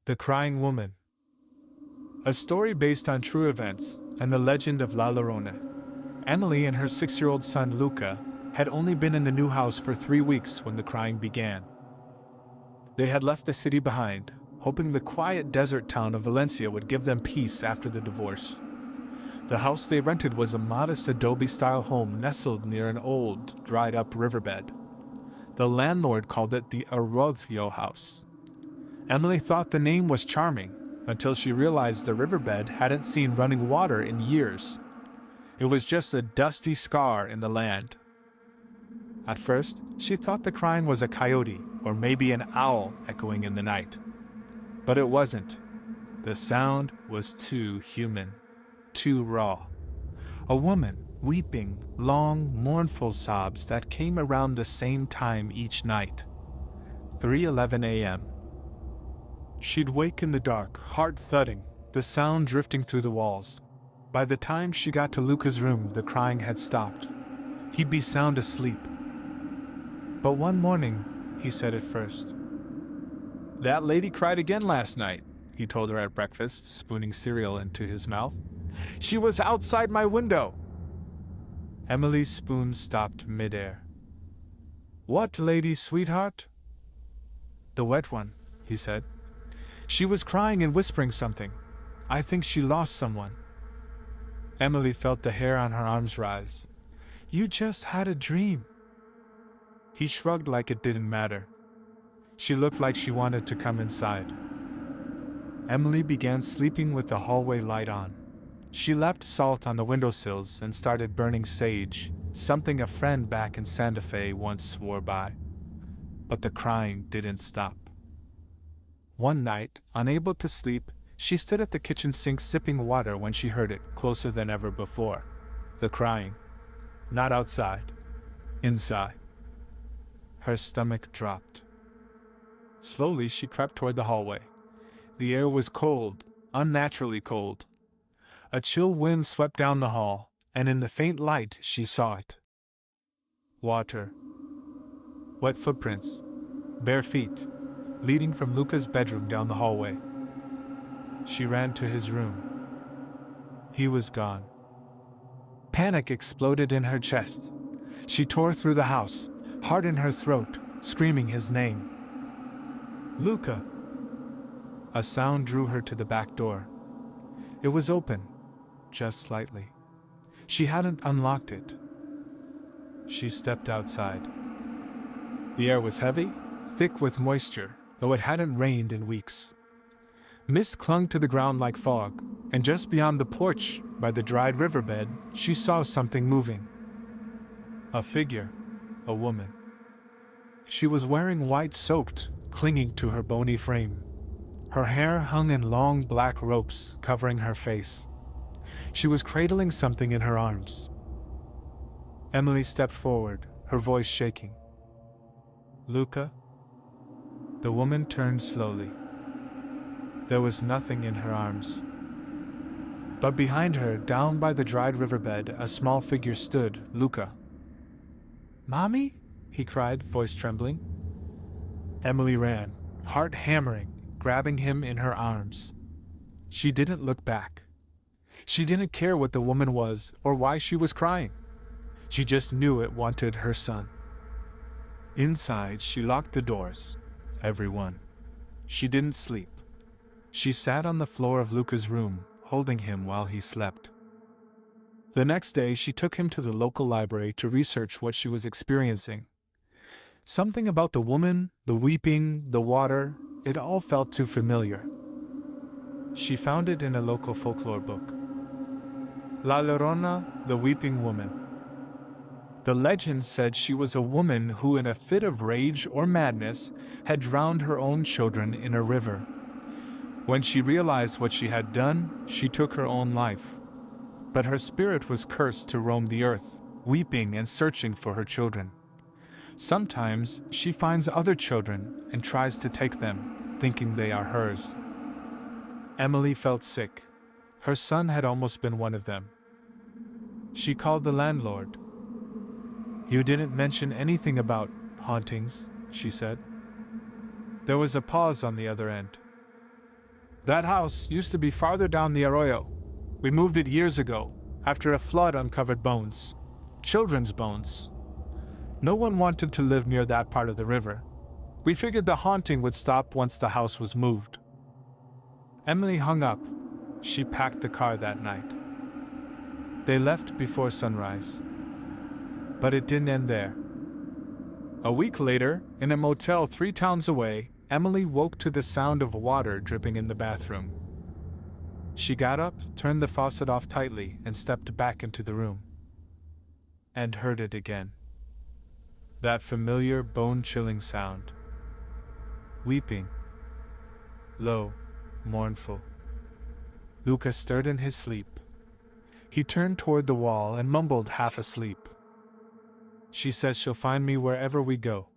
The Crying Woman. A story based on true events and the legend of La Llorona. Emily and her 6-year-old son Luca had only been in the new house for 3 weeks when the crying began. They had left the city behind, hoping the quiet desert town of Valencia would give them peace after the divorce. The house they rented was a modest adobe-style home nestled near an old, dried-up riverbed. The landlord called it the Arroyo House. Emily thought the name was charming, until she realized the riverbed hadn't seen running water in years. It was just a dusty scar in the land. At first, she thought the crying was a coyote or maybe an owl echoing in the night. But it wasn't. The sound was too human, too raw. A woman weeping long, mournful sobs that came around the same time each night. 3:11 a.m. She'd wake in the dark, heart thudding, the sound drifting through the walls. By the time she got to Luca's room, the crying had stopped. He'd be sound asleep. But one morning, he said at first. "That lady cried again last night," he told her at breakfast, spooning cereal into his mouth. "She was outside my window." Emily's spoon stopped midair. "What lady, sweetheart?" "The wet one," he said. "She was crying and whispering something. I think she lost someone." Emily felt the hair on her arms rise. "You just had a dream." He shrugged like it didn't matter. She looked like she wanted to come inside. Emily began sleeping with the hallway light on. She left salt on the windowsills and started burning sage, something a friend back in Santa Fe once swore by. But the crying didn't stop. One night, unable to sleep, she stood at the kitchen sink sipping water when she heard it, closer than ever before. The crying. Not outside. Inside. Her stomach dropped. Slowly she crept toward the hallway. The air was cold, unnaturally cold. A chill wind swept down the hall, and in the faint light she saw it. Water. Wet footprints. Bare feet. Leading from Luca's bedroom down the hallway. She ran to his room. He was gone. Panic exploded in her chest. She tore through the house, heart in her throat, screaming his name. "Luca!" A sound drew her to the back door. It was open, just slightly. She hadn't unlocked it. She stepped outside. The air was heavy, thick with moisture, though it hadn't rained in weeks. Mist clung to the ground like fog, and just beyond the porch, by the dried riverbed, she saw something moving. A figure, a woman. She was wearing white soaked, clinging to her bony frame. Her hair hung in long black ropes, covering her face. She was cradling something in her arms. Emily stepped forward, her voice shaking. "Luca?" The woman turned slowly. There was nothing in her arms. But behind her, down by the dried riverbed, a small figure stood, Luca. "Mommy?" he cried, voice trembling. Emily ran, heart hammering, grabbing him in her arms. She didn't look back. She didn't care what the woman was or why she was crying. She just knew it wanted her son. Inside, she locked the doors. Every one. She didn't sleep. She sat on the floor of Luca's room, holding him while he slept. The next day, she took him to the local library to research what she was experiencing. Something about the woman, the weeping, the water, it all felt too familiar. She found it in a local folklore book. La Llorona, the Weeping Woman. The legend said she was a woman who, in a fit of rage or madness, had drowned her own children in a river. When she realized what she had done, she took her own life. But her spirit was cursed to roam the earth, weeping and searching for her children. Sometimes she finds other children and tries to take them, thinking they are hers. Emily felt sick. Her son had almost been one of them. She called the landlord. "You didn't mention anything about hauntings," she said. There was a pause on the other end. That house used to be farther down the arroyo. We moved it years ago, after a flood uncovered bones. Children's bones. No one wanted to live near that part of the river. We figured the haunting would stop once the house was moved. Emily hung up. She packed the car that night. They left before sunrise. But it didn't end there. A week later, in a motel 3 towns away, Emily woke to the sound of water dripping in the bathroom. She got up, turned the faucet off tightly, and stepped back into the room. And heard it again. That familiar, bone-chilling sound. Weeping. Low, mournful. Luca stirred in his sleep. He turned toward the wall and mumbled half asleep. She says she'll find me wherever we go.